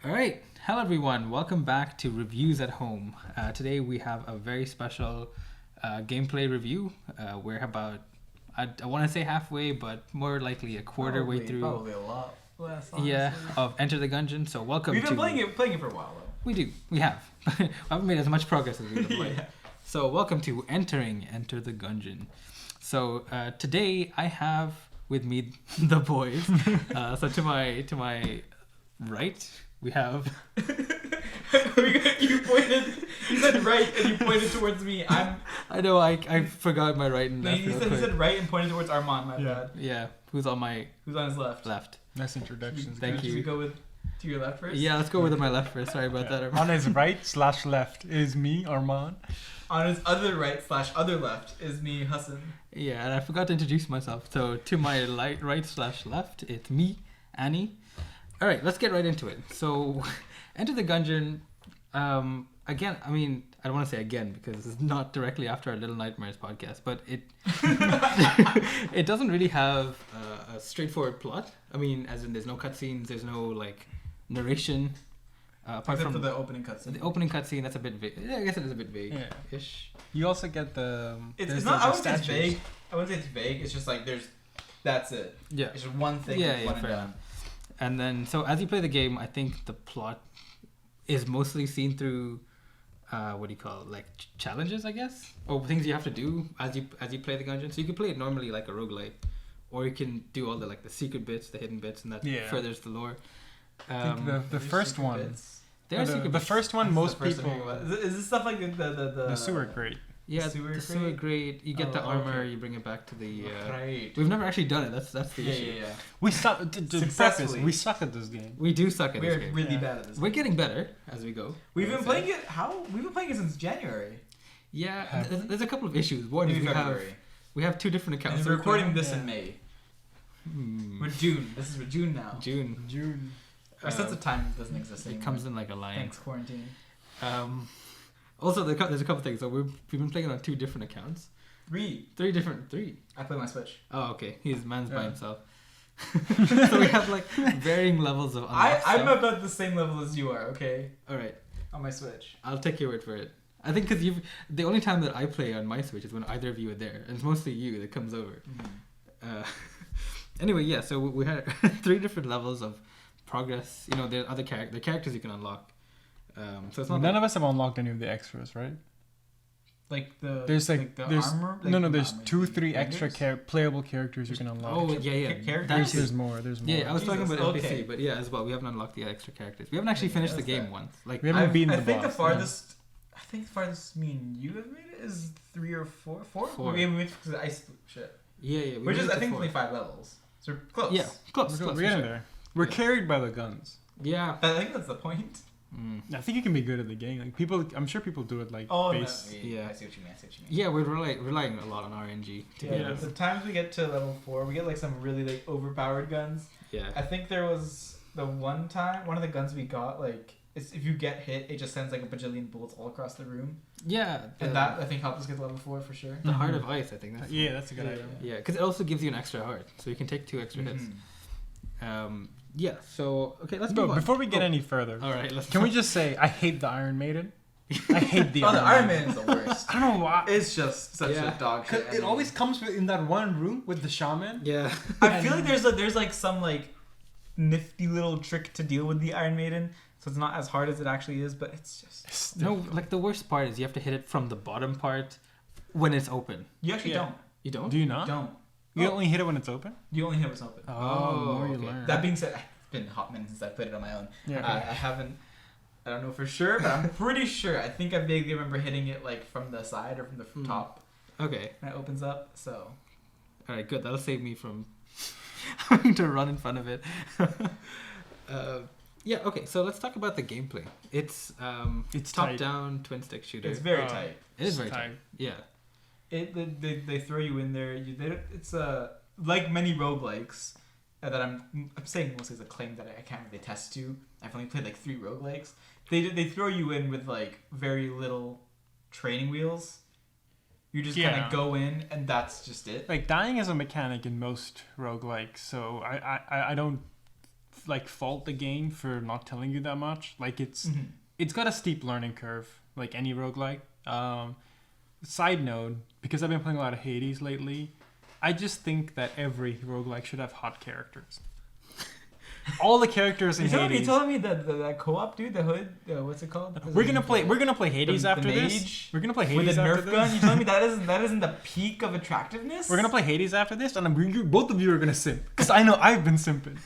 All right. Hello, everyone. Welcome back to Reviews at Home. Today we have a very special gameplay review. We're about, I want to say halfway, but more likely a quarter way through. Probably a lot less, honestly. Yeah, of Enter the Gungeon. So welcome We've to... been playing it for a while, though. We do. We have. We haven't made as much progress as we've been playing. Yeah. So welcome to Enter the Gungeon. So today I have with me the boys. So to my right we have. You said right, and you pointed towards me. I know I forgot my right and No, left. he said right and pointed towards Armand. My bad. Yeah, who's on his left? left. Nice introductions. Thank guys. you. Should we go to your left first? Yeah, let's go with my left first. Sorry about that. On his right/left is me, Armand. On his other right/other left is me, Hassan. Yeah, and I forgot to introduce myself. So to my right/left, it's me, Annie. All right, let's get right into it. So, Enter the Gungeon. Again, I mean, I don't want to say again because it's not directly after our Little Nightmares podcast, but it it doesn't really have a straightforward plot. I mean, as in there's no cutscenes, there's no like narration. Apart Except from for the opening cutscene. the opening cutscene, that's a bit vague. Yeah, I guess it is a bit vague-ish. You also get the. It's not. I wouldn't say it's vague. I wouldn't say it's vague. It's just like that's it. Yeah. It's just one thing. Yeah, one fair and done. enough. And then, so as you play the game, I think the plot is mostly seen through, like challenges, I guess, or things you have to do as you play the Gungeon. So you can play it normally like a roguelike, or you can do all the secret bits, the hidden bits, and that furthers the lore. I think the first one. The first one, most people. Is this stuff like the sewer grate? Yeah, sewer the sewer grate. You get the armor. You bring it back to the. We've never actually done it. That's the issue. Yeah. We suck. Successfully. We suck at this game. We do suck at this We're game. really bad at this. We're getting better as we go. We've been playing it. We've been playing it since January. Yeah, there's a couple of issues. One is we have two different accounts. And we're recording this in May. Hmm. We're June. This is June now. June. Our sense of time doesn't exist anymore. It comes in like a line. Thanks, quarantine. Also, there's a couple things. So we've been playing it on two different accounts. Three. I play my Switch. Oh, okay. Man's by himself. So we have like varying levels of. I'm about the same level as you are. Okay. All right. On my Switch. I'll take your word for it. I think because the only time that I play on my Switch is when either of you are there, and it's mostly you that comes over. Mm-hmm. Anyway, yeah. So we had 3 different levels of progress. You know, there are other the characters you can unlock. So it's not None of us have unlocked any of the extras, right? There's armor. There's 2-3 extra playable characters you can unlock. Oh yeah. Characters. There's more. Yeah, I was talking about NPC, okay. but yeah, as well. We haven't unlocked the extra characters. We haven't actually finished the game once. Like we haven't beaten the I think boss. I think the farthest me and you have made it is 3 or 4. 4. 4. We made because I shit. Yeah. Which is I think only 5 levels. So we're close. Yeah, close. We're for getting sure. there. We're carried by the guns. Yeah. I think that's the point. I think you can be good at the game. Like people, I'm sure people do it like base. Yeah. I see what you mean. Yeah, we're relying a lot on RNG. The times we get to level 4, we get like some really like overpowered guns. Yeah. I think there was the one of the guns we got like if you get hit, it just sends like a bajillion bullets all across the room. Yeah. And that I think helped us get to level 4 for sure. The Heart of Ice, I think that's. That's a good idea. Yeah, because it also gives you an extra heart, so you can take 2 extra hits. Yeah. So okay, let's move on. Before we get any further, all right. Can we just say I hate the Iron Maiden? I hate the Iron Maiden is the worst. I don't know why. It's just such a dog shit. It always comes in that one room with the shaman. Yeah. I feel like there's like some like nifty little trick to deal with the Iron Maiden, so it's not as hard as it actually is, but it's just like the worst part is you have to hit it from the bottom part when it's open. You actually don't. You don't? Do you not? Don't. You only hit it when it's open? You only hit it when it's open. Oh, you learn. That being said, it's been a hot minute since I played it on my own. Yeah. I don't know for sure, but I'm pretty sure. I think I vaguely remember hitting it like from the side or from the top. Okay. And it opens up, so. Alright, good. That'll save me from having to run in front of it. Yeah, okay, so let's talk about the gameplay. It's top-down twin stick shooter. It's very tight. It is very tight. Yeah. They throw you in there. It's like many roguelikes that I'm saying mostly as a claim that I can't really attest to. I've only played like 3 roguelikes. They throw you in with like very little training wheels. You just kind of go in and that's just it. Like dying is a mechanic in most roguelikes, so I don't like fault the game for not telling you that much. Like it's got a steep learning curve, like any roguelike. Side note, because I've been playing a lot of Hades lately, I just think that every roguelike should have hot characters. All the characters in Hades. You telling me that co-op dude, the hood, what's it called? We're gonna play Hades after this. We're gonna play Hades with a after Nerf this. gun. You telling me that isn't the peak of attractiveness? We're gonna play Hades after this, and both of you are gonna simp, because I know I've been simping.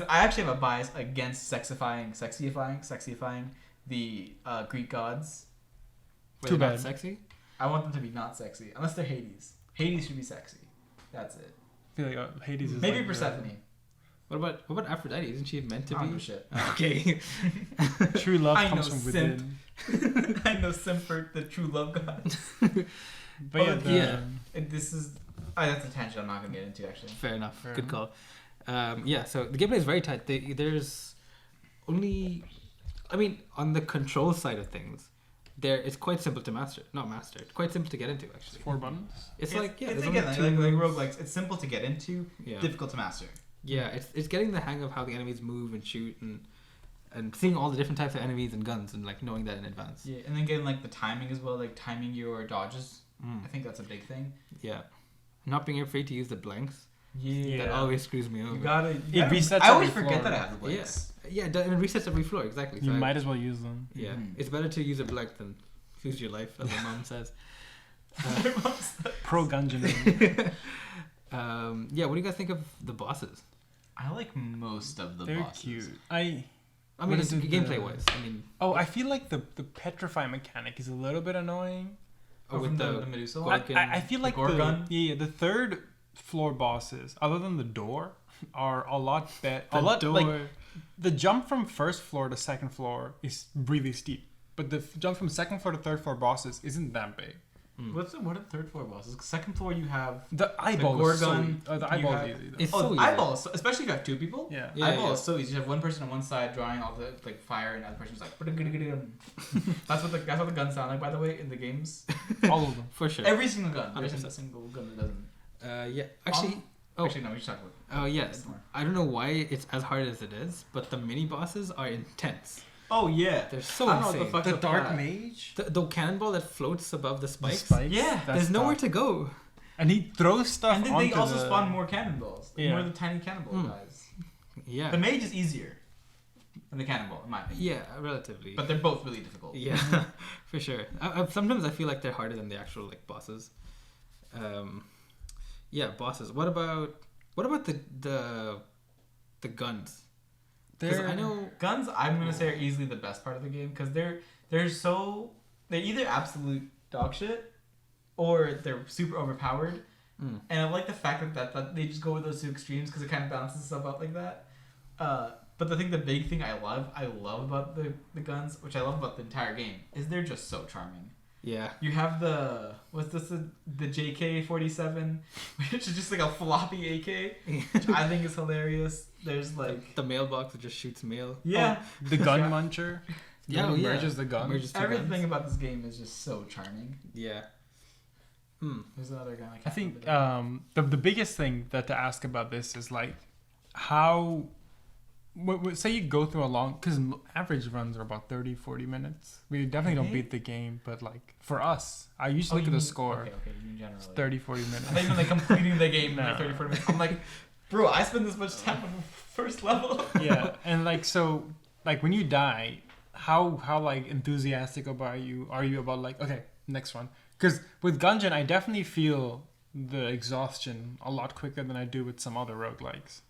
I actually have a bias against sexifying the Greek gods. Too bad. Sexy. I want them to be not sexy, unless they're Hades. Hades should be sexy. That's it. I feel like Hades is maybe like Persephone. What about Aphrodite? Isn't she meant to be? Oh shit. Okay. True love comes from within. I know simp for the true love gods. But This is that's a tangent I'm not gonna get into actually. Fair enough. Good call. So the gameplay is very tight. There's only, I mean, on the control side of things, it's quite simple to master. Not master. It's quite simple to get into actually. 4 buttons. It's like roguelikes. It's simple to get into. Yeah. Difficult to master. Yeah, it's getting the hang of how the enemies move and shoot and seeing all the different types of enemies and guns and like knowing that in advance. Yeah, and then getting like the timing as well, like timing your dodges. I think that's a big thing. Yeah, not being afraid to use the blanks. Yeah, that always screws me over. You gotta resets. I always forget that I have the blanks. Yeah, it resets every floor exactly. You might as well use them. Yeah, it's better to use a blank than lose your life, as my mom says. Pro Gungeon. What do you guys think of the bosses? I like most of the They're bosses. cute. I mean, it's gameplay wise. I mean, I feel like the petrify mechanic is a little bit annoying. With the Medusa. I feel like Gorgon. The third floor bosses, other than the door, are a lot better. The jump from first floor to second floor is really steep, but the jump from second floor to third floor bosses isn't that big. What are the third floor bosses? Second floor you have the eyeball. The Gorgon. The eyeball is easy. It's so easy. Eyeballs, especially if you have two people. Yeah. Eyeball is so easy. You have one person on one side drawing all the like fire, and the other person's like. That's what the guns sound like, by the way, in the games. All of them, for sure. Every single gun. There isn't a single gun that doesn't. Actually. Actually, no. We should talk about. Oh yes. I don't know why it's as hard as it is, but the mini bosses are intense. Oh yeah, they're so insane. The Dark Mage, the cannonball that floats above the spikes. Yeah, there's nowhere to go. And he throws stuff. And then they also spawn more cannonballs. Yeah. More of the tiny cannonball guys. Yeah. The mage is easier than the cannonball, in my opinion. Yeah, relatively. But they're both really difficult. Yeah, for sure. Sometimes I feel like they're harder than the actual like bosses. Bosses. What about the guns? I know guns. I'm gonna say are easily the best part of the game because they're either absolute dog shit or they're super overpowered. And I like the fact that they just go with those two extremes because it kind of balances itself out like that. But the big thing I love about the guns, which I love about the entire game, is they're just so charming. Yeah. You have the JK-47, which is just like a floppy AK, which I think is hilarious. There's like the mailbox that just shoots mail. Yeah. The gun muncher. Merges the gun. Everything about this game is just so charming. Yeah. There's another guy. I think the biggest thing that to ask about this is like how. Say you go through a long, because average runs are about 30-40 minutes. We definitely don't beat the game, but like for us, I usually look at the score. Okay, you generally. It's 30-40 minutes. I think even like completing the game in like 30-40 minutes. I'm like, bro, I spend this much time on the first level. Yeah, and like so, like when you die, how like enthusiastic are you about like okay next one? Because with Gungeon, I definitely feel the exhaustion a lot quicker than I do with some other roguelikes.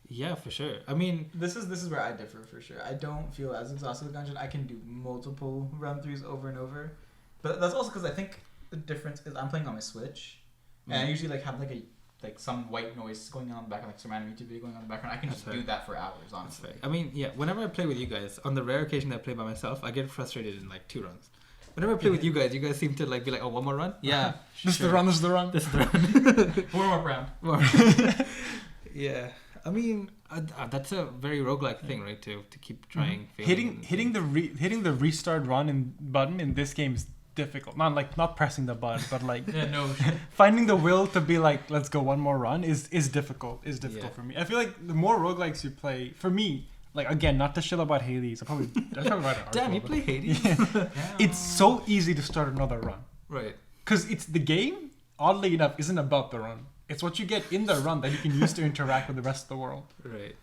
Yeah, for sure. I mean, this is where I differ for sure. I don't feel as exhausted with Gungeon. I can do multiple run-throughs over and over. But that's also because I think the difference is I'm playing on my Switch. And I usually like have like some white noise going on in the background, like some anime TV going on in the background. I can just do that for hours, honestly. I mean, yeah, whenever I play with you guys, on the rare occasion that I play by myself, I get frustrated in like 2 runs. Whenever I play with you guys seem to like be like, oh, one more run? Yeah. This is the run. Warm-up round. Yeah. I mean, that's a very roguelike thing, right? To keep trying, hitting the restart run button in this game is difficult. Not pressing the button, but like Yeah, no. finding the will to be like, let's go one more run is difficult. Is difficult Yeah. for me. I feel like the more roguelikes you play, for me, like again, not to shit about Hades. I probably write an article. Damn, you but- play Hades? Yeah. It's so easy to start another run Right. because it's the game. Oddly enough, isn't about the run. It's what you get in the run that you can use to interact with the rest of the world. Right.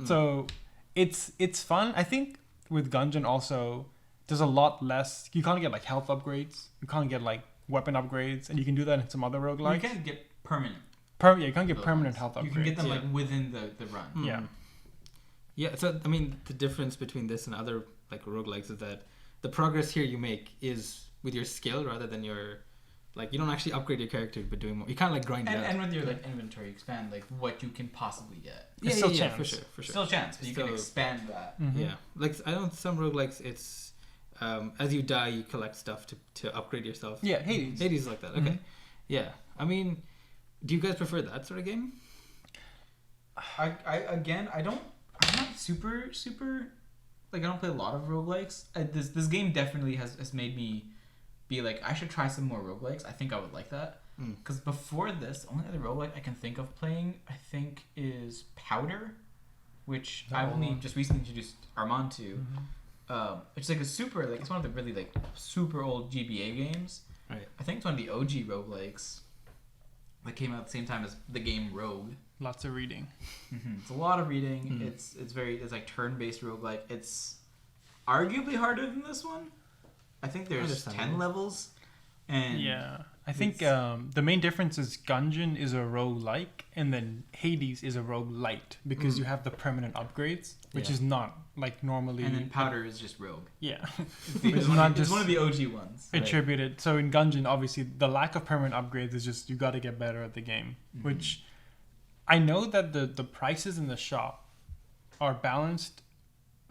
So it's fun. I think with Gungeon also, there's a lot less. You can't get like health upgrades. You can't get like weapon upgrades, and you can do that in some other You roguelikes. can't get permanent. You can't get those permanent ones. health upgrades. You can get them yeah. like within the run. Yeah. Yeah, so I mean, the difference between this and other like roguelikes is that the progress here you make is with your skill rather than your like you don't actually upgrade your character but doing more. You kind of like grind it out. And with your like inventory, expand like what you can possibly get. yeah, It's still yeah, chance. for sure. Still a chance, but you can Still- expand that. Mhm. Yeah, like I know some roguelikes, it's as you die, you collect stuff to upgrade yourself. Yeah, Hades. Hades is like that. Okay, Mhm. yeah. I mean, do you guys prefer that sort of game? I'm not super like I don't play a lot of roguelikes. This game definitely has made me be like I should try some more roguelikes. I think I would like that. Mm. Because before this, the only other roguelike I can think of playing, I think, is Powder, which I've only just recently introduced Armand to. It's like it's one of the really like super old GBA games. Right. I think it's one of the OG roguelikes that came out at the same time as the game Rogue. Lots of reading. It's a lot of reading. Mm. It's like turn-based roguelike. It's arguably harder than this one. I think there's Understandable. 10 levels. And Yeah, I think it's- the main difference is Gungeon is a roguelike and then Hades is a roguelite because Mm. you have the permanent upgrades, which Yeah. is not like normally. and then Powder is just Rogue. Yeah, It's, not it's just- one of the OG ones. Right. attributed. So in Gungeon, obviously, the lack of permanent upgrades is just you got to get better at the game. Mhm. Which I know that the prices in the shop are balanced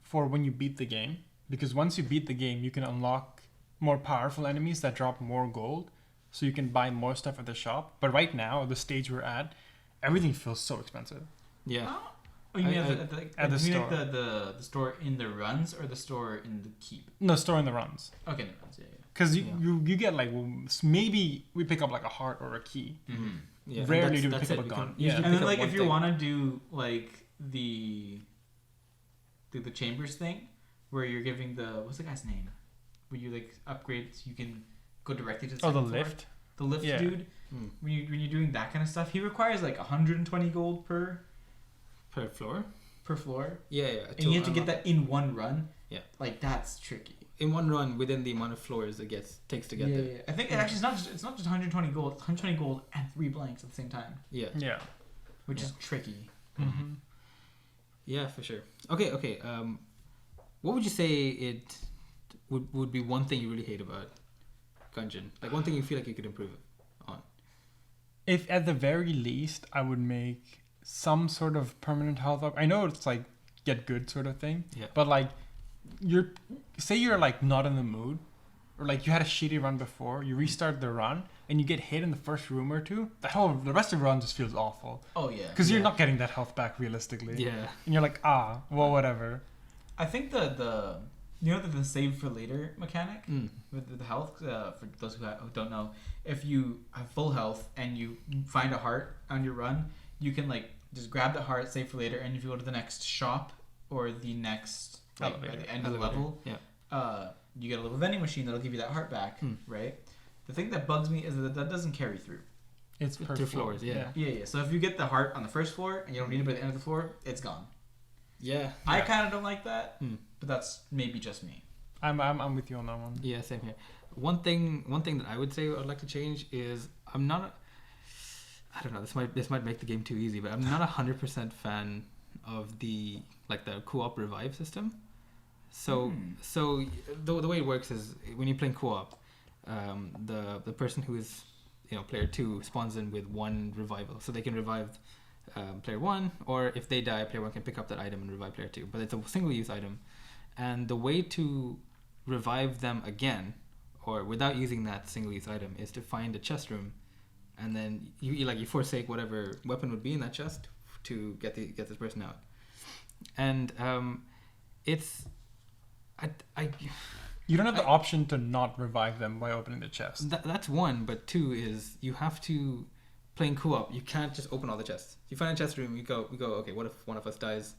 for when you beat the game because once you beat the game, you can unlock more powerful enemies that drop more gold, so you can buy more stuff at the shop. But right now, at the stage we're at, everything feels so expensive. Yeah. Oh, you mean I- at the the you mean store. like the store in the runs or the store in the keep? No, store in the runs. Okay, in the runs, yeah. Because Yeah. you get like maybe we pick up like a heart or a key. Mm-hmm. Yeah. and Rarely do we that's pick up it. a We can gun. usually Yeah. And pick then up like one if you thing. want to do like the chambers thing where you're giving the what's the guy's name where you like upgrade so you can go directly to the Oh, the second floor? lift. The lift Yeah. dude Mm. when you're doing that kind of stuff he requires like 120 gold per Per floor. floor Yeah, yeah. and you have to get that in one run. Yeah. Like that's tricky. in one run within the amount of floors it takes to get there. I think it actually it's not just 120 gold. It's 120 gold and 3 blanks at the same time, Yeah. Yeah. which Yeah. is tricky. Mm-hmm. Yeah, for sure. Okay. What would you say it would be one thing you really hate about Gungeon? Like one thing you feel like you could improve on? If at the very least I would make some sort of permanent health up. I know it's like get good sort of thing. Yeah. But like you're like not in the mood, or like you had a shitty run before, you restart the run and you get hit in the first room or two. The rest of the run just feels awful Oh yeah. because you're Yeah. not getting that health back realistically. Yeah. And you're like, well, whatever. I think the the save for later mechanic Mm. with the health for those who don't know, if you have full health and you find a heart on your run, you can like just grab the heart, save for later, and if you go to the next shop or the next like Elevator. at the end of the Elevator. level, Yeah. you get a little vending machine that'll give you that heart back, Hmm. right? The thing that bugs me is that doesn't carry through. It's per Through floor. floors, yeah. Yeah. So if you get the heart on the first floor and you don't need it by the end of the floor, it's gone. Yeah. I kind of don't like that, Hmm. but that's maybe just me. I'm with you on that one. Yeah, same here. One thing that I would say I'd like to change is I'm not. I don't know. This might make the game too easy, but I'm not 100% fan of the co-op revive system. So the way it works is when you're playing co-op, the person who is player 2 spawns in with one revival, so they can revive player 1, or if they die, player 1 can pick up that item and revive player 2. But it's a single use item, and the way to revive them again or without using that single use item is to find a chest room, and then you forsake whatever weapon would be in that chest to get this person out. And it's You don't have the option to not revive them by opening the chest. That's one, but two is you have to playing co-op. You can't just open all the chests. You find a chest room, we go. Okay, what if one of us dies?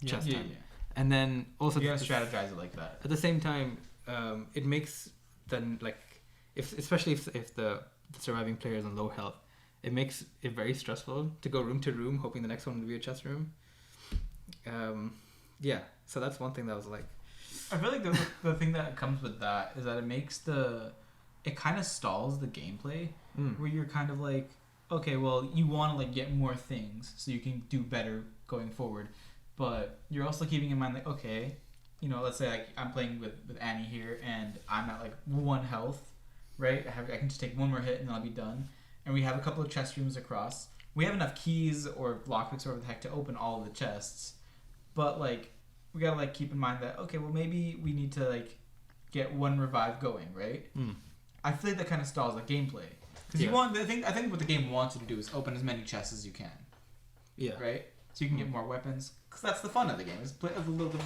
Chest time. And then also you gotta strategize it like that. At the same time, it makes then like especially if the surviving player is on low health, it makes it very stressful to go room to room hoping the next one will be a chest room. Yeah, so that's one thing that was like. I feel like the thing that comes with that is that it kind of stalls the gameplay where you're kind of like, okay, well, you want to like get more things so you can do better going forward, but you're also keeping in mind like, okay, you know, let's say like I'm playing with Annie here and I'm at like 1 health, right? I can just take one more hit and then I'll be done. And we have a couple of chest rooms across. We have enough keys or lockpicks or whatever the heck to open all of the chests, but like we gotta like keep in mind that okay, well maybe we need to like get 1 revive going, right? I feel like that kind of stalls the gameplay because you want. I think what the game wants you to do is open as many chests as you can. Yeah. Right. So you can get more weapons because that's the fun of the game is the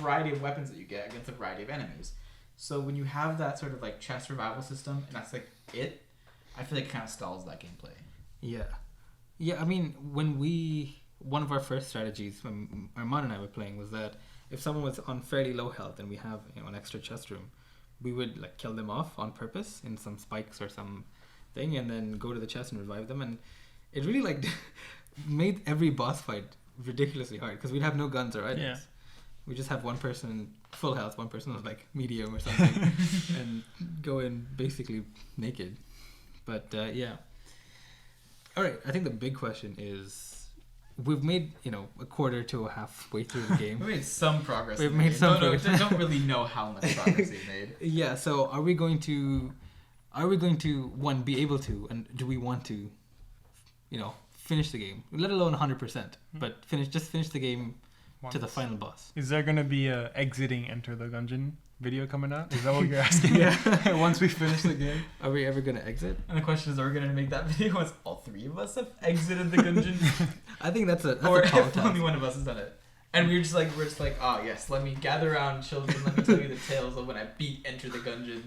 variety of weapons that you get against a variety of enemies. So when you have that sort of like chest revival system and that's like it, I feel like it kind of stalls that gameplay. Yeah. I mean, one of our first strategies when Arman and I were playing was that if someone was on fairly low health and we have an extra chest room, we would like kill them off on purpose in some spikes or some thing, and then go to the chest and revive them. And it really like made every boss fight ridiculously hard because we'd have no guns or items. Yeah. We just have one person full health, one person was like medium or something, and go in basically naked. But yeah. All right, I think the big question is. We've made, a quarter to a halfway through the game. We made some progress. We've made some progress. I don't really know how much progress we've made. Yeah, so are we going to, one, be able to, and do we want to, finish the game? Let alone 100%, but finish the game to the final boss. Is there going to be a exiting Enter the Gungeon video coming out? Is that what you're asking? Yeah. Once we finish the game? Are we ever going to exit? And the question is, are we going to make that video once all 3 of us have exited the Gungeon? I think that's a or if only one of us has done it. And we're just like, oh yes, let me gather around children, let me tell you the tales of when I beat Enter the Gungeon.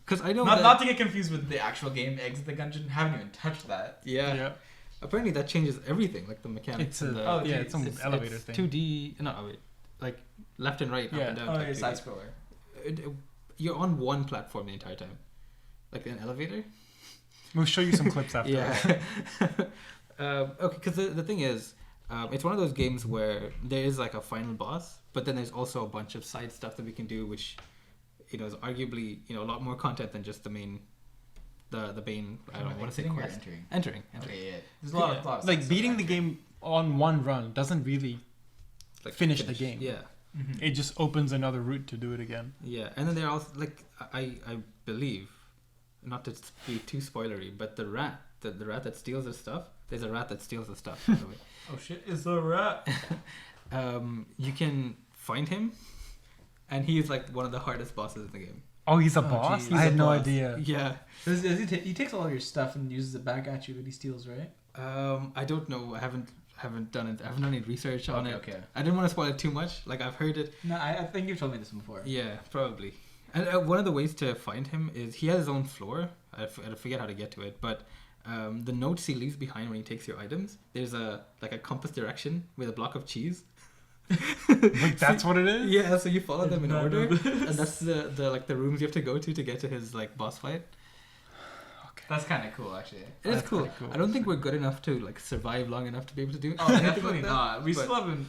Because I know not to get confused with the actual game Exit the Gungeon. Haven't even touched that. Yeah. Apparently that changes everything, like the mechanics. It's an elevator it's thing. 2D, like left and right, up and down. Oh, yeah, side scroller. You're on one platform the entire time, like an elevator. We'll show you some clips after. Yeah. Okay, because the thing is, it's one of those games where there is like a final boss, but then there's also a bunch of side stuff that we can do, which is arguably a lot more content than just the main. The main, I don't want to say quest. Entering. Okay, yeah. There's a lot of like beating the game on one run doesn't really finish the game. Yeah. Mm-hmm. It just opens another route to do it again. Yeah, and then there are also like I believe, not to be too spoilery, but the rat that steals the stuff. There's a rat that steals the stuff. By the way. Oh shit! It's a rat. You can find him, and he is like one of the hardest bosses in the game. Oh, he's a boss? Geez. I had no idea. Yeah. He takes all of your stuff and uses it back at you when he steals, right? I don't know. I haven't done it. I haven't done any research on it. Okay. I didn't want to spoil it too much. Like I've heard it. No, I think you've told me this before. Yeah, probably. And one of the ways to find him is he has his own floor. I forget how to get to it, but the notes he leaves behind when he takes your items, there's a compass direction with a block of cheese. Like that's what it is? Yeah, so you follow them in order, and that's the rooms you have to go to get to his like boss fight. Okay. That's kind of cool, actually. It is cool. I don't think we're good enough to like survive long enough to be able to do. Oh, definitely not. We still haven't.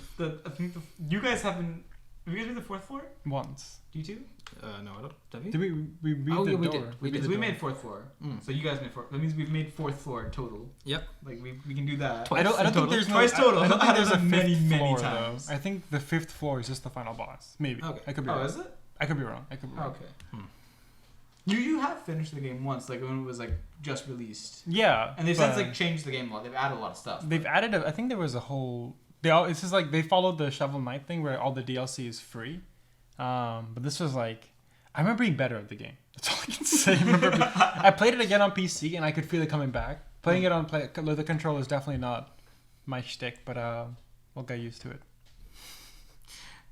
You guys haven't. Have you guys made the 4th floor? Once. Do you too? No, I don't. Have we? Did we beat the door? We made 4th floor. So you guys made 4th. That means we've made 4th floor total. Yep. Like we can do that. I don't think there's twice total. I don't think there's a many floor, times. Though. I think the 5th floor is just the final boss. Maybe. Okay. I could be wrong. Oh, is it? I could be wrong. Okay. You have finished the game once, like when it was like just released. Yeah. And they've since like changed the game a lot. They've added a lot of stuff. They've added. I think there was a whole. It's just like they followed the Shovel Knight thing where all the DLC is free. But this was like, I remember being better at the game. That's all I can say. I played it again on PC and I could feel it coming back. Playing it on the controller is definitely not my shtick, but we'll get used to it.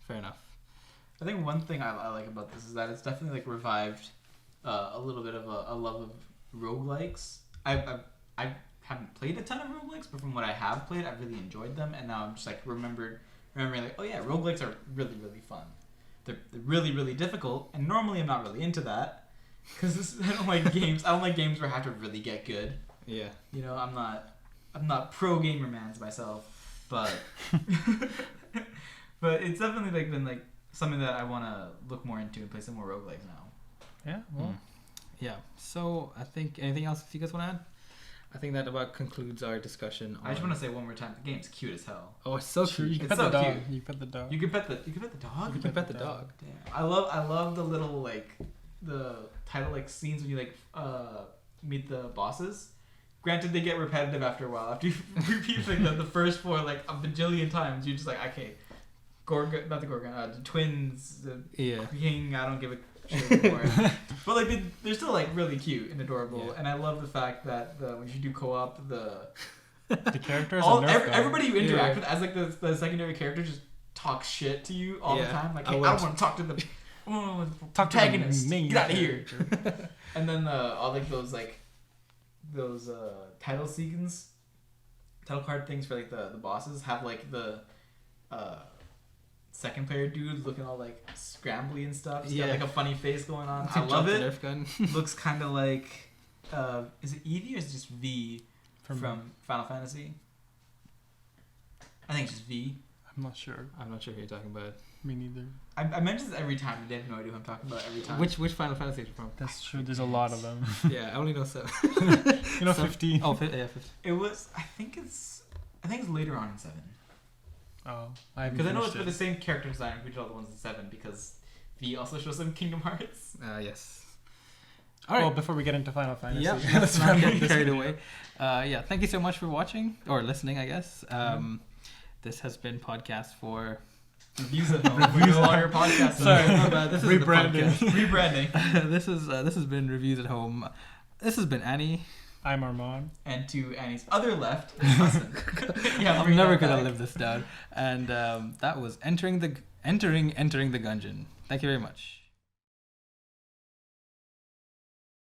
Fair enough. I think one thing I like about this is that it's definitely like revived a little bit of a love of roguelikes. I haven't played a ton of roguelikes, but from what I have played, I've really enjoyed them, and now I'm just like remembering like, oh yeah, roguelikes are really, really fun. They're really, really difficult, and normally I'm not really into that because I don't like games. I don't like games where I have to really get good. Yeah. You know, I'm not pro gamer man's myself, but but it's definitely like been like something that I want to look more into and play some more roguelikes now. Yeah. Well. Yeah. So I think anything else you guys want to add? I think that about concludes our discussion. I just want to say one more time, the game's cute as hell. Oh, it's so Sure, cute. you can It's pet the so dog. cute. You pet the dog. You can pet the dog. You can pet the dog. Damn. I love the little like the title like scenes when you like meet the bosses. Granted, they get repetitive after a while. After you repeat like the first four like a bajillion times, you're just like, okay, not the Gorgon, the twins, the king. I don't give a shit anymore. But like they're still like really cute and adorable, and I love the fact that when you do co-op, the characters, everybody you interact with as like the secondary character just talks shit to you all the time. Like, hey, I don't want to talk to the protagonist. Get out of here. And then all like those title sequence, title card things for like the bosses have like the second player dude looking all like scrambly and stuff. He's got like a funny face going on. I love it. Nerf gun. Looks kind of like is it Eevee or is it just V from Final Fantasy? I think it's just V. I'm not sure. I'm not sure who you're talking about. Me neither. I mention this every time. They have no idea who I'm talking about every time. Which Final Fantasy is it from? That's true. There's a lot of them. Yeah, I only know 7. 15. Oh, yeah, 15. It was. I think it's later on in 7. Oh, I because I know it's for the same character designer who did all the ones in 7 because V also shows them Kingdom Hearts. Yes. All right. Well, before we get into Final Fantasy, let's not get carried away. Yeah, thank you so much for watching or listening, I guess. This has been podcast for Reviews at Home. We're no longer podcast. Sorry, my bad. This is rebranding. Rebranding. This has been Reviews at Home. This has been Annie. I'm Armand. And to Annie's other left is Hassan. Yeah, I'm never gonna live this down. And that was entering the Gungeon. Thank you very much.